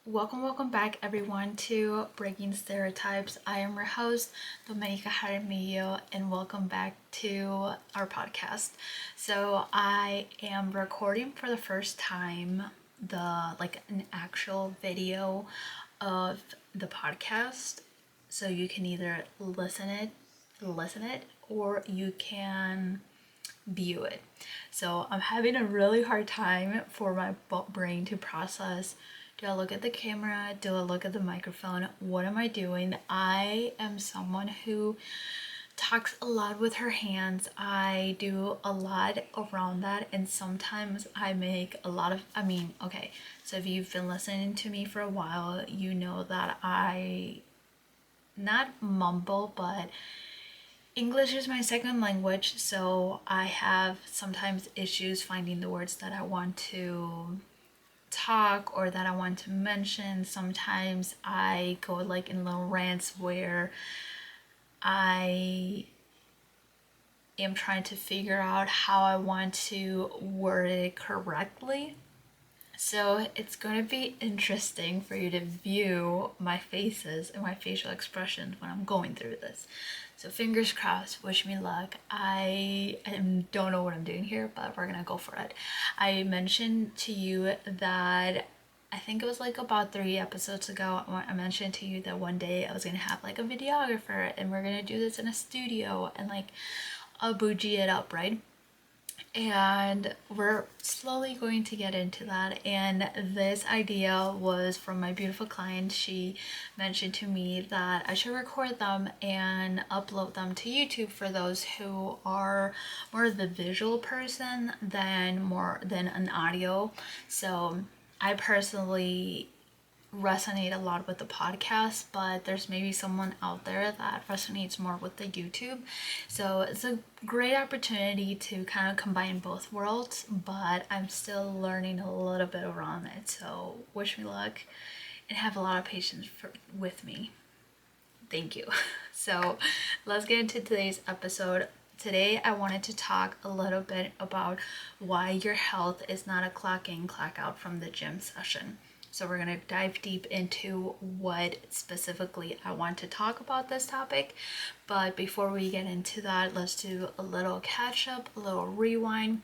Welcome back everyone to Breaking Stereotypes. I am your host, Domenica Jaramillo, and welcome back to our podcast. So I am recording for the first time an actual video of the podcast. So you can either listen it, or you can view it. So I'm having a really hard time for my brain to process. Do I look at the camera? Do I look at the microphone? What am I doing? I am someone who talks a lot with her hands. I do a lot around that, and sometimes I make a lot of, okay, so if you've been listening to me for a while, you know that I not mumble, but English is my second language, so I have sometimes issues finding the words that I want to talk or that I want to mention. Sometimes I go like in little rants where I am trying to figure out how I want to word it correctly. So it's going to be interesting for you to view my faces and my facial expressions when I'm going through this. So fingers crossed, wish me luck. I don't know what I'm doing here, but we're gonna go for it. I mentioned to you that I think it was like about 3 episodes ago, I mentioned to you that one day I was gonna have like a videographer and we're gonna do this in a studio and like I'll bougie it up, right? And we're slowly going to get into that. And this idea was from my beautiful client. She mentioned to me that I should record them and upload them to YouTube for those who are more the visual person than an audio. So I personally resonate a lot with the podcast, but there's maybe someone out there that resonates more with the YouTube. So it's a great opportunity to kind of combine both worlds, but I'm still learning a little bit around it. So wish me luck and have a lot of patience with me. Thank you. So let's get into today's episode. Today I wanted to talk a little bit about why your health is not a clock in, clock out from the gym session. So we're going to dive deep into what specifically I want to talk about this topic. But before we get into that, let's do a little catch up, a little rewind.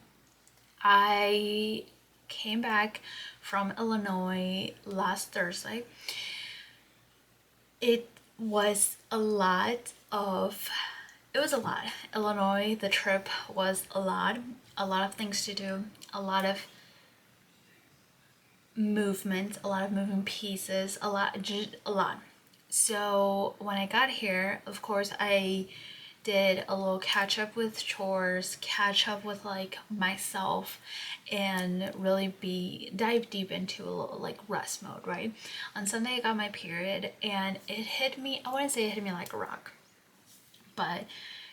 I came back from Illinois last Thursday. It was a lot of it was a lot. Illinois, the trip was a lot of things to do, a lot of movement, a lot of moving pieces, just a lot. So when I got here, of course, I did a little catch up with chores, catch up with like myself, and really dive deep into a little like rest mode, right? On Sunday, I got my period, and it hit me. I wouldn't say it hit me like a rock, but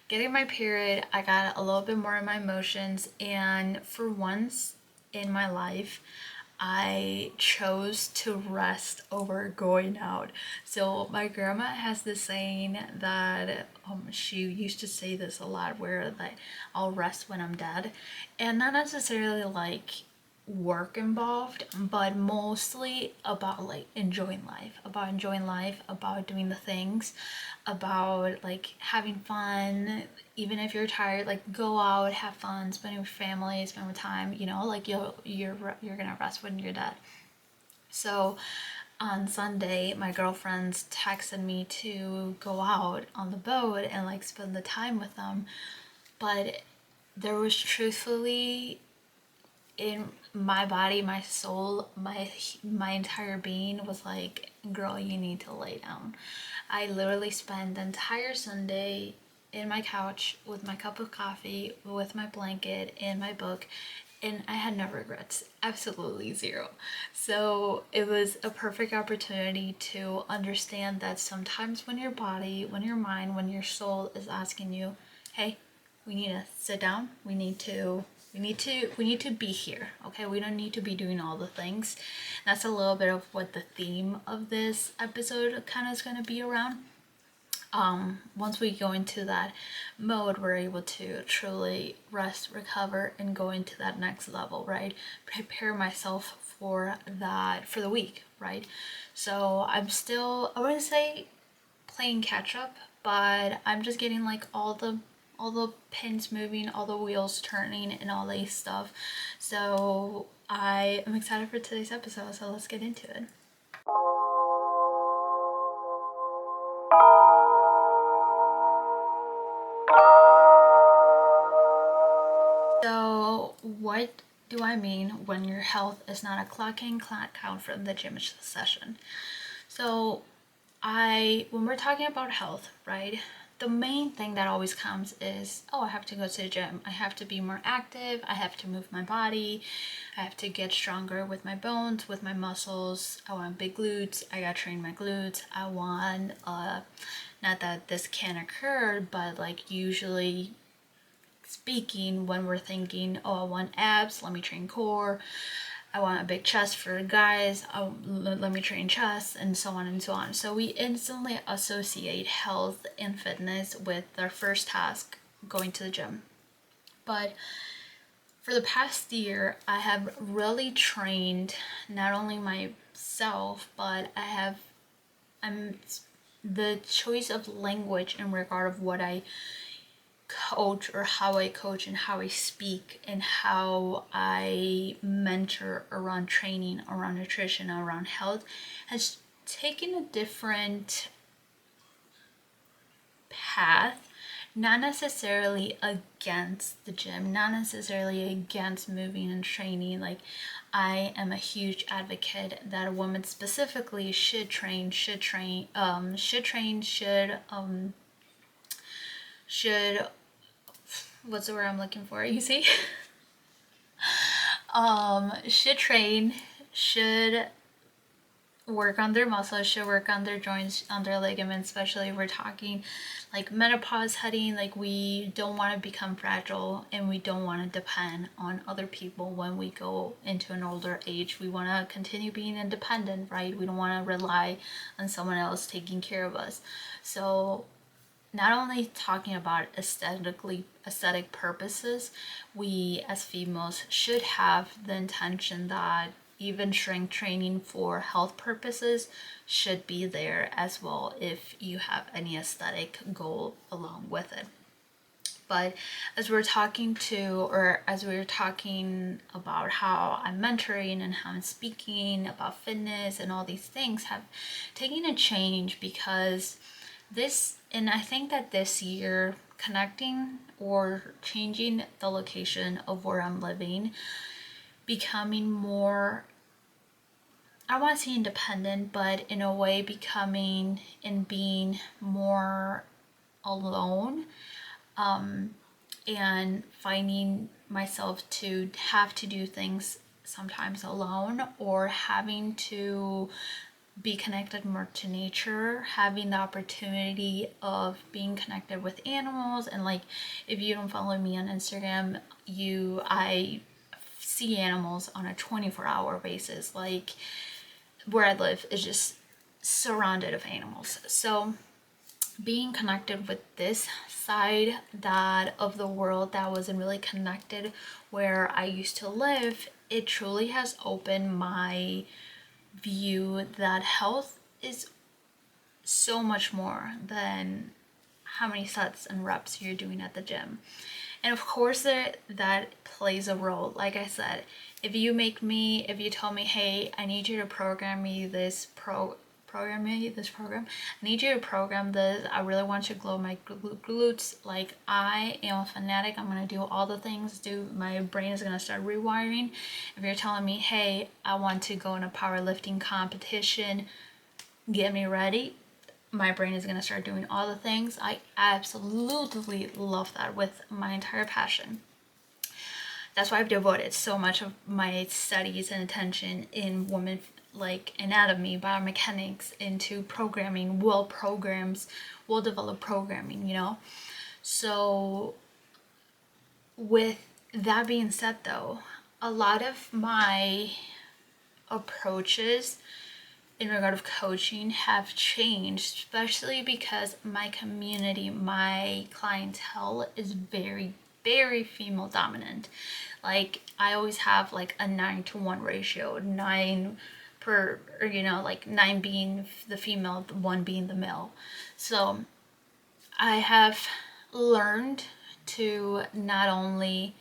getting my period, I got a little bit more in my emotions, and for once in my life, I chose to rest over going out. So my grandma has this saying that she used to say this a lot, where like I'll rest when I'm dead, and not necessarily like work involved, but mostly about like enjoying life, about doing the things, about like having fun. Even if you're tired, like go out, have fun, spend with family, spend with time. Like you're gonna rest when you're dead. So on Sunday, my girlfriends texted me to go out on the boat and like spend the time with them, but there was truthfully in my body, my soul, my entire being was like, girl, you need to lay down. I literally spent the entire Sunday in my couch with my cup of coffee, with my blanket and my book, and I had no regrets, absolutely zero. So it was a perfect opportunity to understand that sometimes when your body, when your mind, when your soul is asking you, hey, we need to sit down, we need to be here, okay? We don't need to be doing all the things. That's a little bit of what the theme of this episode kind of is going to be around. Once we go into that mode, we're able to truly rest, recover, and go into that next level, right? Prepare myself for that for the week, right? So I'm still, I wouldn't say playing catch up, but I'm just getting like all the pins moving, all the wheels turning, and all that stuff. So I am excited for today's episode. So let's get into it. So, what do I mean when your health is not a clock in, clock out from the gym session? So, when we're talking about health, right? The main thing that always comes is, oh, I have to go to the gym. I have to be more active. I have to move my body. I have to get stronger with my bones, with my muscles. I want big glutes. I gotta train my glutes. I want, not that this can occur, but like usually speaking, when we're thinking, oh, I want abs, let me train core. I want a big chest for guys, let me train chest, and so on and so on. So we instantly associate health and fitness with our first task, going to the gym. But for the past year, I have really trained not only myself, but I'm the choice of language in regard of what I coach, or how I coach and how I speak and how I mentor around training, around nutrition, around health, has taken a different path. Not necessarily against the gym, not necessarily against moving and training. Like, I am a huge advocate that a woman specifically should train, should what's the word I'm looking for? You see? Should train, should work on their muscles, should work on their joints, on their ligaments, especially if we're talking like menopause heading. Like, we don't want to become fragile, and we don't want to depend on other people when we go into an older age. We want to continue being independent, right? We don't want to rely on someone else taking care of us. So not only talking about aesthetic purposes, we as females should have the intention that even strength training for health purposes should be there as well, if you have any aesthetic goal along with it. But as we were talking about how I'm mentoring and how I'm speaking about fitness and all these things have taken a change, because and I think that this year, connecting or changing the location of where I'm living, becoming more, I want to say independent, but in a way becoming and being more alone, and finding myself to have to do things sometimes alone, or having to be connected more to nature, having the opportunity of being connected with animals. And like, if you don't follow me on Instagram, I see animals on a 24-hour basis. Like, where I live is just surrounded of animals. So being connected with this side that of the world that wasn't really connected where I used to live, it truly has opened my view that health is so much more than how many sets and reps you're doing at the gym. And of course that plays a role. Like I said, if you tell me, hey, I need you to program this program. I need you to program this. I really want you to glow my glutes. Like, I am a fanatic. I'm gonna do all the things. My brain is gonna start rewiring. If you're telling me, hey, I want to go in a powerlifting competition, get me ready, my brain is gonna start doing all the things. I absolutely love that with my entire passion. That's why I've devoted so much of my studies and attention in women, like anatomy, biomechanics, into programming, well-developed programming, So with that being said though, a lot of my approaches in regard of coaching have changed, especially because my community, my clientele is very, very female dominant. Like I always have like a 9-to-1 ratio, 9 per, or like 9 being the female, 1 being the male. So I have learned to not only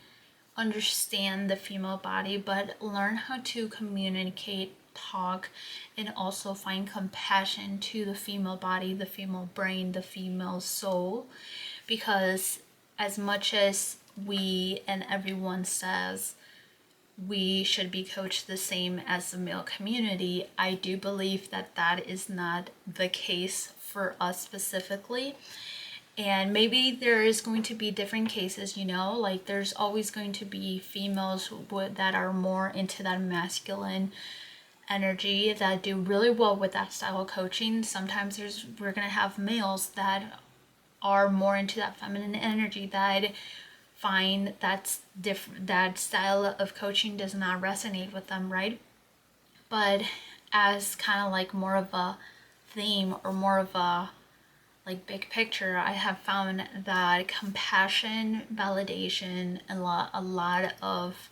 understand the female body, but learn how to communicate, talk, and also find compassion to the female body, the female brain, the female soul. Because as much as we and everyone says we should be coached the same as the male community, I do believe that that is not the case for us specifically. And maybe there is going to be different cases, like there's always going to be females that are more into that masculine energy that do really well with that style of coaching. Sometimes we're going to have males that are more into that feminine energy that find that's different, that style of coaching does not resonate with them, right? But as kind of like more of a theme or more of a like big picture, I have found that compassion, validation, and a lot of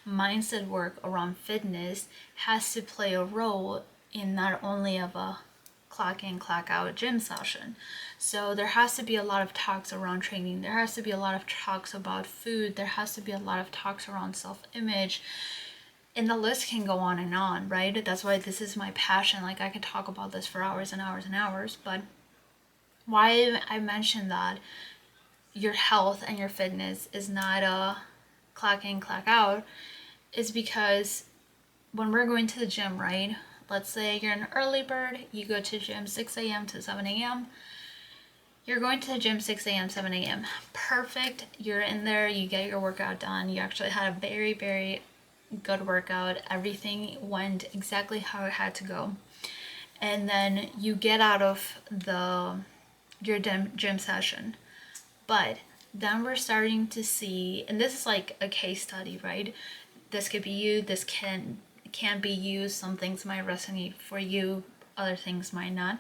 mindset work around fitness has to play a role in not only of a clock in, clock out gym session. So there has to be a lot of talks around training. There has to be a lot of talks about food. There has to be a lot of talks around self-image. And the list can go on, right? That's why this is my passion. Like I could talk about this for hours and hours and hours, but why I mentioned that your health and your fitness is not a clock in, clock out is because when we're going to the gym, right? Let's say you're an early bird, you go to gym 6 a.m. to 7 a.m. You're going to the gym 6 a.m., 7 a.m. Perfect. You're in there, you get your workout done. You actually had a very, very good workout. Everything went exactly how it had to go. And then you get out of your gym session. But then we're starting to see, and this is like a case study, right? This could be you, this can be used. Some things might resonate for you, other things might not.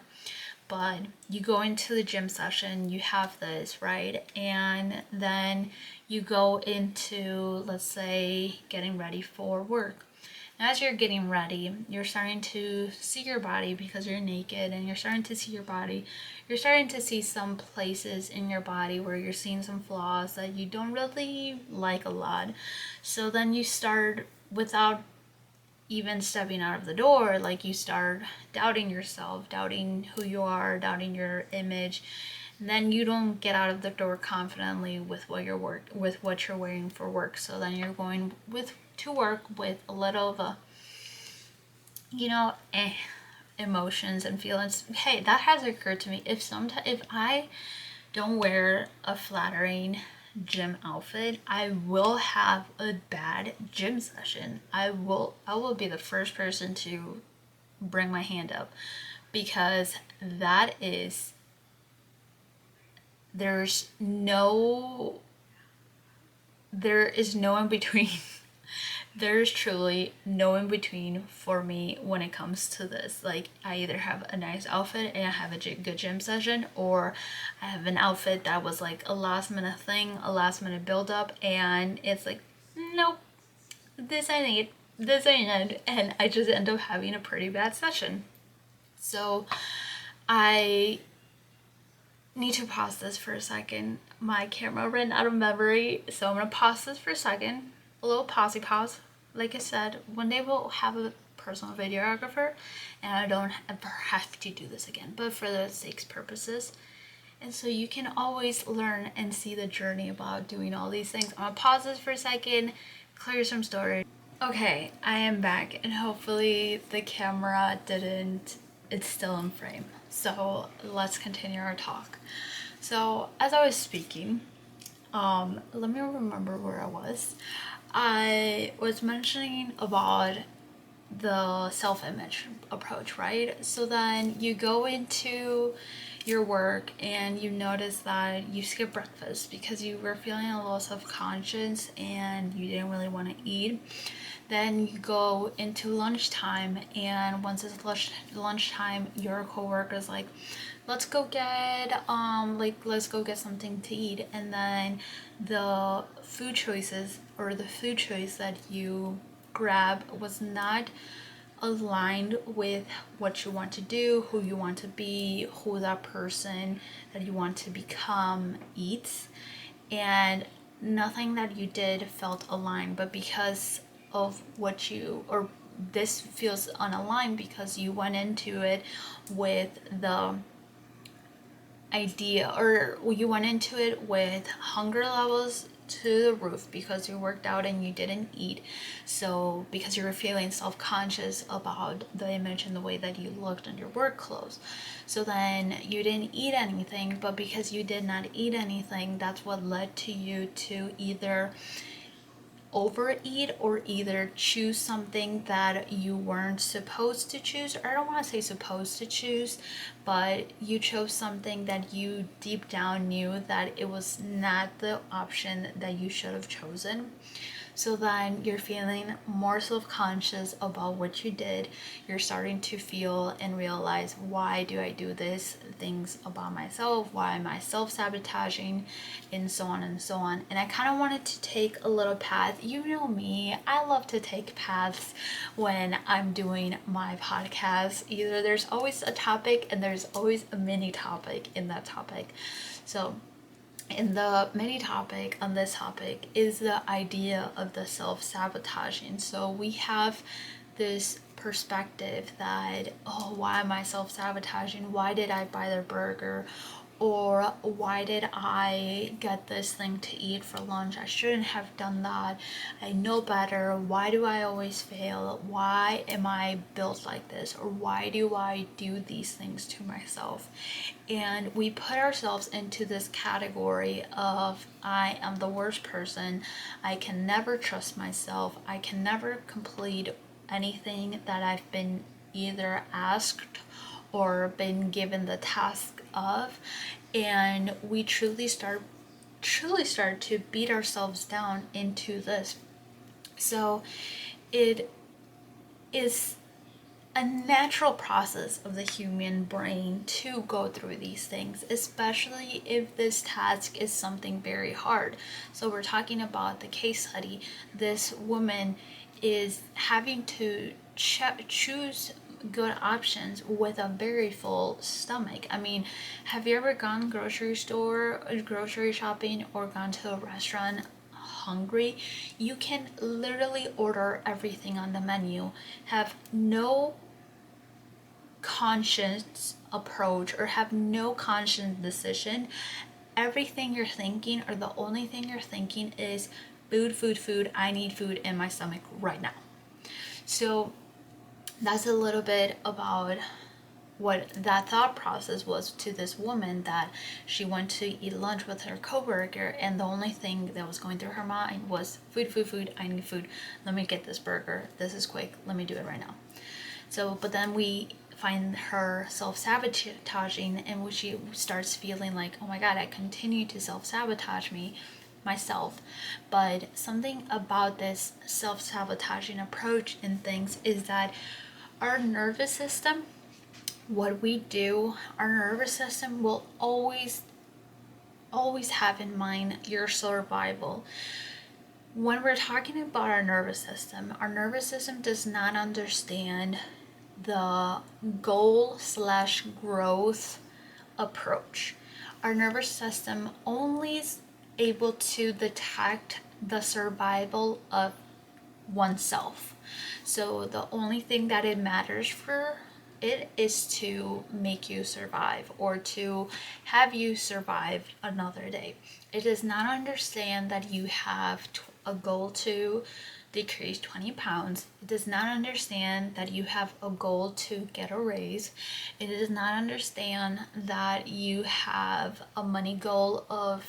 But you go into the gym session, you have this, right? And then you go into, let's say, getting ready for work. As you're getting ready, you're starting to see your body because you're naked, and you're starting to see your body. You're starting to see some places in your body where you're seeing some flaws that you don't really like a lot. So then you start, without even stepping out of the door, like you start doubting yourself, doubting who you are, doubting your image. And then you don't get out of the door confidently with what you're wearing for work. So then you're going to work with a little of a emotions and feelings. Hey, that has occurred to me. If I don't wear a flattering gym outfit, I will have a bad gym session. I will be the first person to bring my hand up, because there is no in between. There's truly no in between for me when it comes to this. Like, I either have a nice outfit and I have a good gym session, or I have an outfit that was like a last minute thing, a last minute build up, and it's like, nope, this ain't it, and I just end up having a pretty bad session. So I need to pause this for a second. My camera ran out of memory, so I'm gonna pause this for a second. A little pause. Like I said, one day we'll have a personal videographer, and I don't ever have to do this again, but for the sake's purposes. And so you can always learn and see the journey about doing all these things. I'm gonna pause this for a second, clear some storage. Okay, I am back, and hopefully the camera it's still in frame. So let's continue our talk. So as I was speaking, let me remember where I was. I was mentioning about the self-image approach, right? So then you go into your work and you notice that you skip breakfast because you were feeling a little self-conscious and you didn't really want to eat. Then you go into lunchtime, and once it's lunchtime, your coworker's like, let's go get let's go get something to eat. And then the food choices, or the food choice that you grab, was not aligned with what you want to do, who you want to be, who that person that you want to become eats. And nothing that you did felt aligned. But because of what you, or this feels unaligned because you went into it with the idea, or you went into it with hunger levels to the roof because you worked out and you didn't eat. So because you were feeling self-conscious about the image and the way that you looked in your work clothes, so then you didn't eat anything. But because you did not eat anything, that's what led to you to either overeat or either choose something that you weren't supposed to choose. Or I don't want to say supposed to choose, but you chose something that you deep down knew that it was not the option that you should have chosen. So then you're feeling more self-conscious about what you did. You're starting to feel and realize, why do I do this things about myself? Why am I self-sabotaging? And so on and so on. And I kind of wanted to take a little path. You know me, I love to take paths when I'm doing my podcast. Either there's always a topic and there's always a mini topic in that topic. So in the mini topic on this topic is the idea of the self-sabotaging. So we have this perspective that, oh, why am I self-sabotaging? Why did I buy their burger? Or why did I get this thing to eat for lunch? I shouldn't have done that. I know better. Why do I always fail? Why am I built like this? Or why do I do these things to myself? And we put ourselves into this category of, I am the worst person. I can never trust myself. I can never complete anything that I've been either asked or been given the task of. And we truly start to beat ourselves down into this. So it is a natural process of the human brain to go through these things, especially if this task is something very hard. So we're talking about the case study. This woman is having to choose good options with a very full stomach. I mean, have you ever gone grocery shopping, or gone to a restaurant hungry? You can literally order everything on the menu, have no conscious approach, or have no conscious decision. Everything you're thinking, or the only thing you're thinking, is food, I need food in my stomach right now. So that's a little bit about what that thought process was to this woman, that she went to eat lunch with her coworker, and the only thing that was going through her mind was food, I need food, let me get this burger, this is quick, let me do it right now. So, but then we find her self-sabotaging, and she starts feeling like, oh my god, I continue to self-sabotage myself. But something about this self-sabotaging approach in things is that our nervous system, what we do, our nervous system will always have in mind your survival. When we're talking about our nervous system does not understand the goal/growth approach. Our nervous system only is able to detect the survival of oneself. So the only thing that it matters for it is to make you survive, or to have you survive another day. It does not understand that you have a goal to decrease 20 pounds. It does not understand that you have a goal to get a raise. It does not understand that you have a money goal of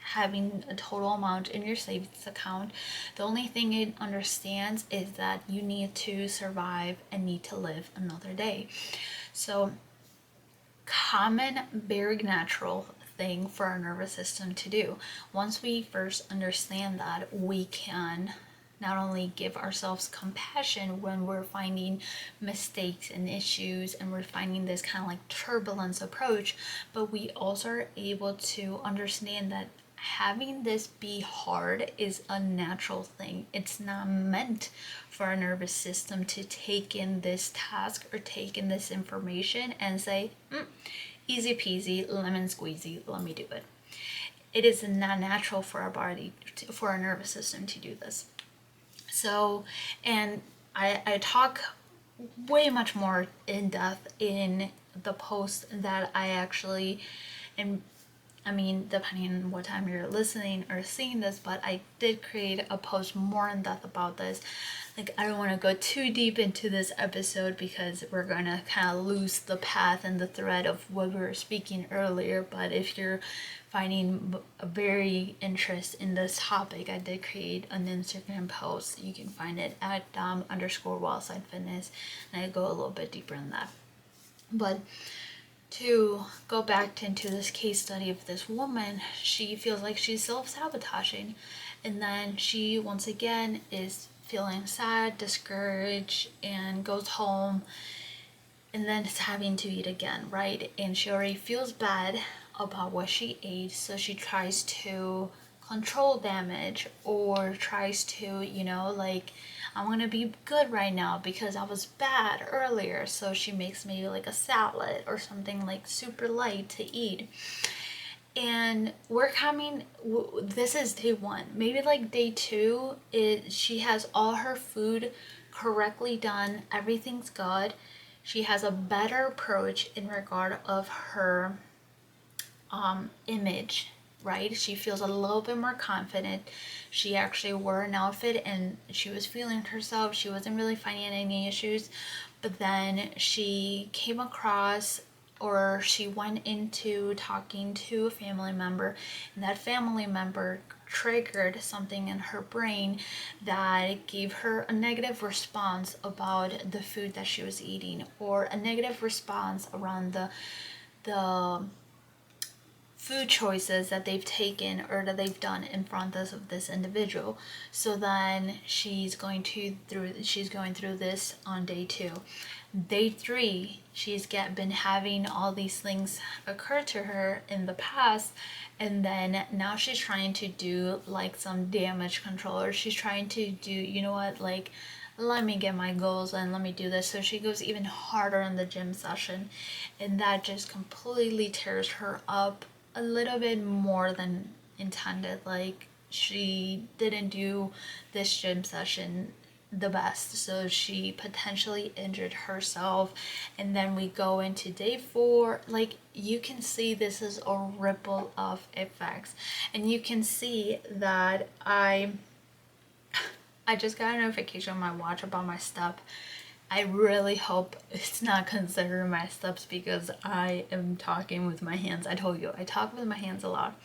having a total amount in your savings account. The only thing it understands is that you need to survive and need to live another day. So common, very natural thing for our nervous system to do. Once we first understand that, we can not only give ourselves compassion when we're finding mistakes and issues and we're finding this kind of like turbulence approach, but we also are able to understand that having this be hard is a natural thing. It's not meant for our nervous system to take in this task or take in this information and say, easy peasy, lemon squeezy, let me do it. It is not natural for our body, for our nervous system to do this. So, and I talk way much more in depth in the post that I actually am. I mean, depending on what time you're listening or seeing this, but I did create a post more in depth about this. Like, I don't want to go too deep into this episode because we're going to kind of lose the path and the thread of what we were speaking earlier. But if you're finding a very interest in this topic, I did create an Instagram post. You can find it at _Wildside Fitness, and I go a little bit deeper in that. But to go back into this case study of this woman, she feels like she's self-sabotaging, and then she once again is feeling sad, discouraged, and goes home, and then it's having to eat again, right? And she already feels bad about what she ate, so she tries to control damage or tries to, like, I want to be good right now because I was bad earlier. So she makes maybe like a salad or something like super light to eat. And we're coming, this is day one. Maybe like day two, she has all her food correctly done. Everything's good. She has a better approach in regard of her image, right? She feels a little bit more confident. She actually wore an outfit and she was feeling herself. She wasn't really finding any issues. But then she came across, or she went into talking to a family member, and that family member triggered something in her brain that gave her a negative response about the food that she was eating, or a negative response around the food choices that they've taken or that they've done in front of this individual. So then she's going through this on day two. Day three, she's been having all these things occur to her in the past, and then now she's trying to do like some damage control, or she's trying to do, like, let me get my goals and let me do this. So she goes even harder in the gym session, and that just completely tears her up a little bit more than intended. Like, she didn't do this gym session the best, so she potentially injured herself. And then we go into day four. Like, you can see this is a ripple of effects, and you can see that I just got a notification on my watch about my step. I really hope it's not considered my steps because I am talking with my hands. I told you, I talk with my hands a lot.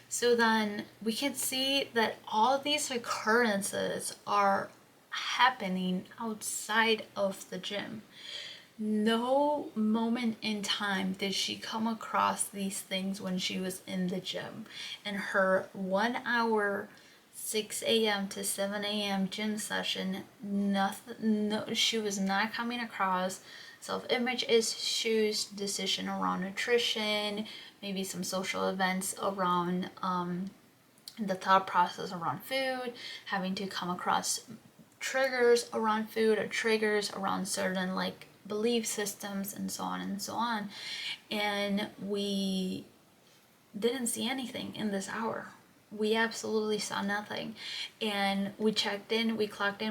So then we can see that all these occurrences are happening outside of the gym. No moment in time did she come across these things when she was in the gym. In her 1 hour 6 a.m. to 7 a.m. gym session, she was not coming across self-image issues, decision around nutrition, maybe some social events around the thought process around food, having to come across triggers around food or triggers around certain like belief systems and so on and so on. And we didn't see anything in this hour. We absolutely saw nothing. And we checked in, we clocked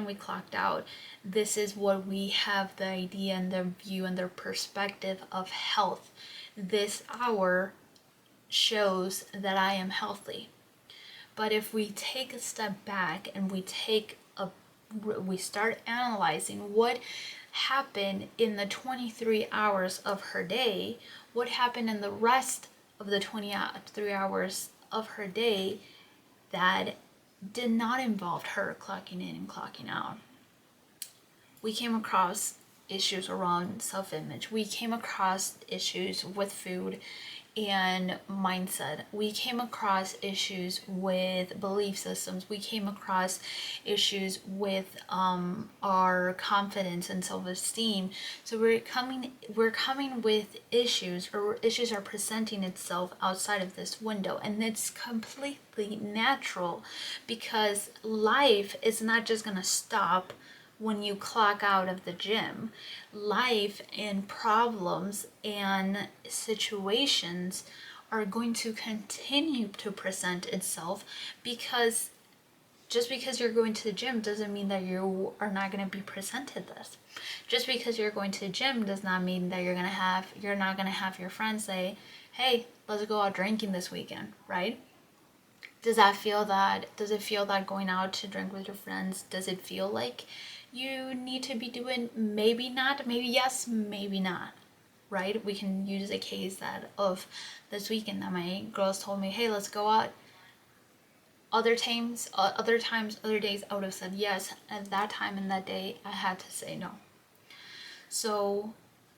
out. This is what we have the idea and the view and the perspective of health. This hour shows that I am healthy. But if we take a step back and we start analyzing what happened in the 23 hours of her day, what happened in the rest of the 23 hours of her day that did not involve her clocking in and clocking out. We came across issues around self-image. We came across issues with food and mindset. We came across issues with belief systems. We came across issues with our confidence and self-esteem. So we're coming with issues, or issues are presenting itself outside of this window, and it's completely natural, because life is not just gonna stop when you clock out of the gym. Life and problems and situations are going to continue to present itself, because just because you're going to the gym doesn't mean that you are not going to be presented this. Just because you're going to the gym does not mean that you're not going to have your friends say, "Hey, let's go out drinking this weekend," right? Does it feel that going out to drink with your friends, does it feel like you need to be doing? Maybe not, maybe yes, maybe not, right? We can use a case that of this weekend that my girls told me, "Hey, let's go out." Other times, other days I would have said yes. At that time and that day, I had to say no. So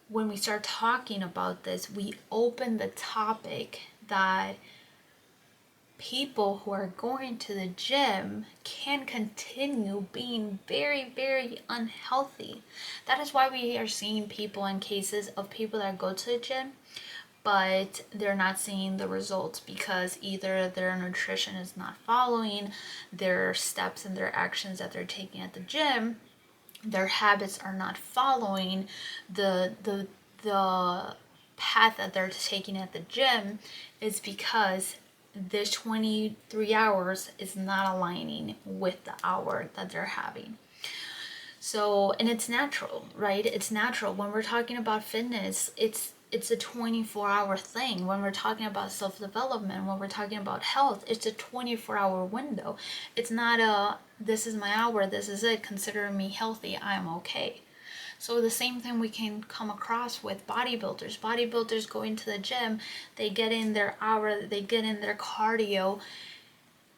when we start talking about this, we open the topic that people who are going to the gym can continue being very, very unhealthy. That is why we are seeing people in cases of people that go to the gym, but they're not seeing the results, because either their nutrition is not following their steps and their actions that they're taking at the gym, their habits are not following the path that they're taking at the gym, is because this 23 hours is not aligning with the hour that they're having. So, and it's natural, right? It's natural. When we're talking about fitness, it's a 24-hour thing. When we're talking about self-development, when we're talking about health, it's a 24-hour window. It's not a, this is my hour, this is it, consider me healthy, I'm okay. So the same thing we can come across with bodybuilders. Bodybuilders go into the gym, they get in their hour, they get in their cardio,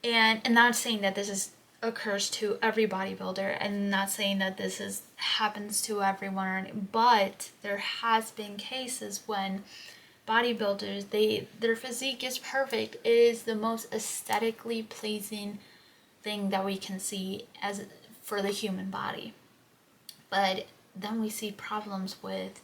and not saying that this occurs to every bodybuilder, and not saying that happens to everyone, but there has been cases when bodybuilders, their physique is perfect. It is the most aesthetically pleasing thing that we can see as for the human body. But then we see problems with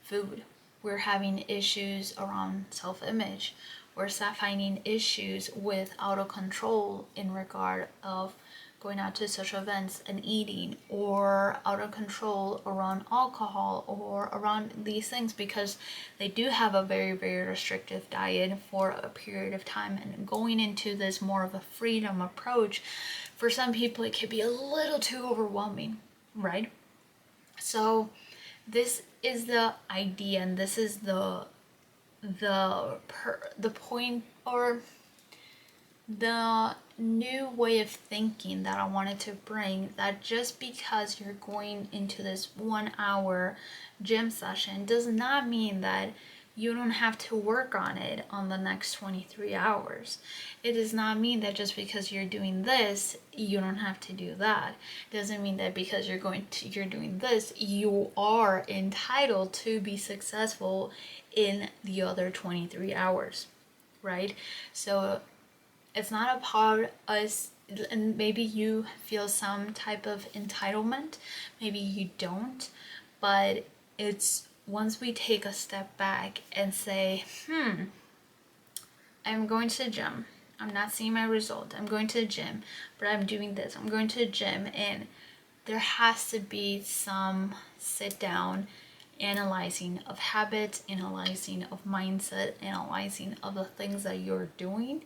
food. We're having issues around self-image. We're finding issues with out of control in regard of going out to social events and eating, or out of control around alcohol or around these things, because they do have a very, very restrictive diet for a period of time. And going into this more of a freedom approach, for some people it can be a little too overwhelming, right? So this is the idea, and this is the point, or the new way of thinking that I wanted to bring, that just because you're going into this 1 hour gym session does not mean that you don't have to work on it on the next 23 hours. It does not mean that just because you're doing this, you don't have to do that. It doesn't mean that because you're doing this, you are entitled to be successful in the other 23 hours, right? So it's not about us, and maybe you feel some type of entitlement, maybe you don't, but it's once we take a step back and say, I'm going to the gym, I'm not seeing my result, I'm going to the gym, but I'm doing this, I'm going to the gym, and there has to be some sit down analyzing of habits, analyzing of mindset, analyzing of the things that you're doing,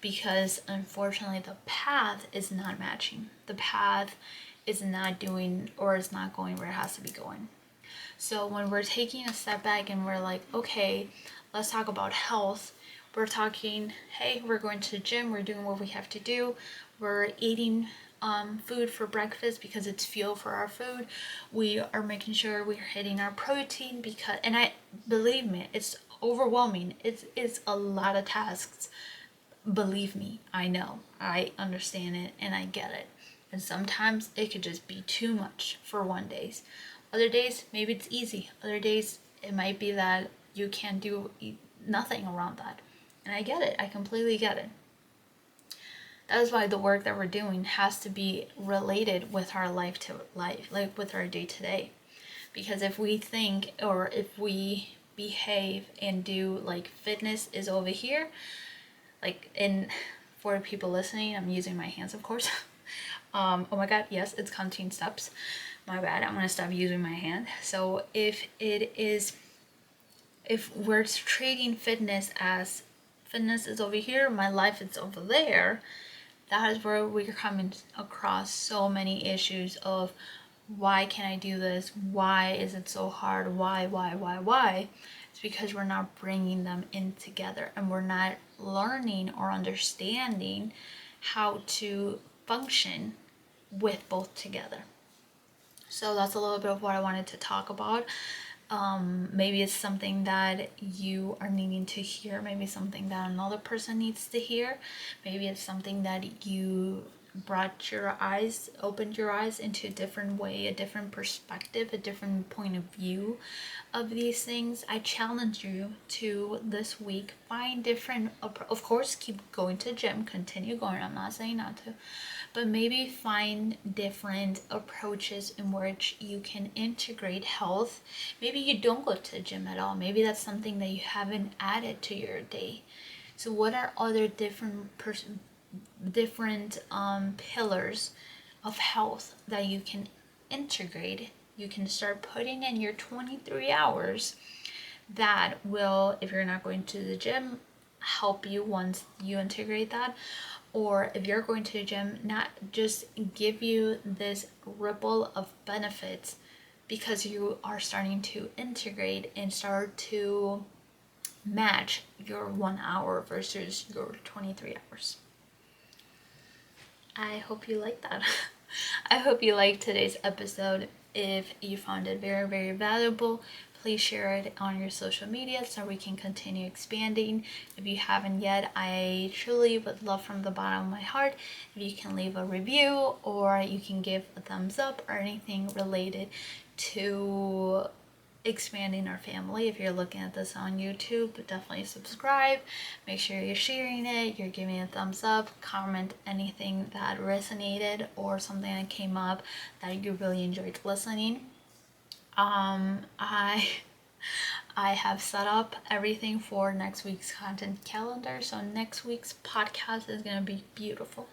because unfortunately the path is not matching. The path is not doing, or is not going where it has to be going. So when we're taking a step back and we're like, okay, let's talk about health. We're talking, hey, we're going to the gym, we're doing what we have to do, we're eating food for breakfast because it's fuel for our food. We are making sure we're hitting our protein, because, and I believe me, it's overwhelming. It's a lot of tasks. Believe me, I know, I understand it, and I get it. And sometimes it could just be too much for one day. Other days, maybe it's easy. Other days, it might be that you can't do nothing around that. And I get it. I completely get it. That is why the work that we're doing has to be related with our life to life, like with our day to day. Because if we think or if we behave and do like fitness is over here, like in for people listening, I'm using my hands, of course. Oh my god, yes, it's counting steps. My bad, I'm gonna stop using my hand. So if we're treating fitness as fitness is over here, my life is over there, that is where we're coming across so many issues of why can't I do this? Why is it so hard? Why? It's because we're not bringing them in together and we're not learning or understanding how to function with both together. So that's a little bit of what I wanted to talk about. Maybe it's something that you are needing to hear, maybe something that another person needs to hear, maybe it's something that you opened your eyes into a different way, a different perspective, a different point of view of these things. I challenge you to this week find different, of course keep going to gym, continue going, I'm not saying not to, but maybe find different approaches in which you can integrate health. Maybe you don't go to the gym at all, maybe that's something that you haven't added to your day. So what are other different pillars of health that you can integrate, you can start putting in your 23 hours that will, if you're not going to the gym, help you once you integrate that, or if you're going to the gym, not just give you this ripple of benefits because you are starting to integrate and start to match your 1 hour versus your 23 hours. I hope you like that. I hope you liked today's episode. If you found it very, very valuable, please share it on your social media so we can continue expanding. If you haven't yet, I truly would love from the bottom of my heart if you can leave a review or you can give a thumbs up or anything related to expanding our family. If you're looking at this on YouTube, definitely subscribe. Make sure you're sharing it, you're giving a thumbs up, comment anything that resonated or something that came up that you really enjoyed listening. I have set up everything for next week's content calendar, so next week's podcast is gonna be beautiful.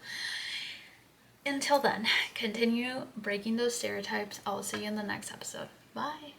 Until then, continue breaking those stereotypes. I will see you in the next episode. Bye.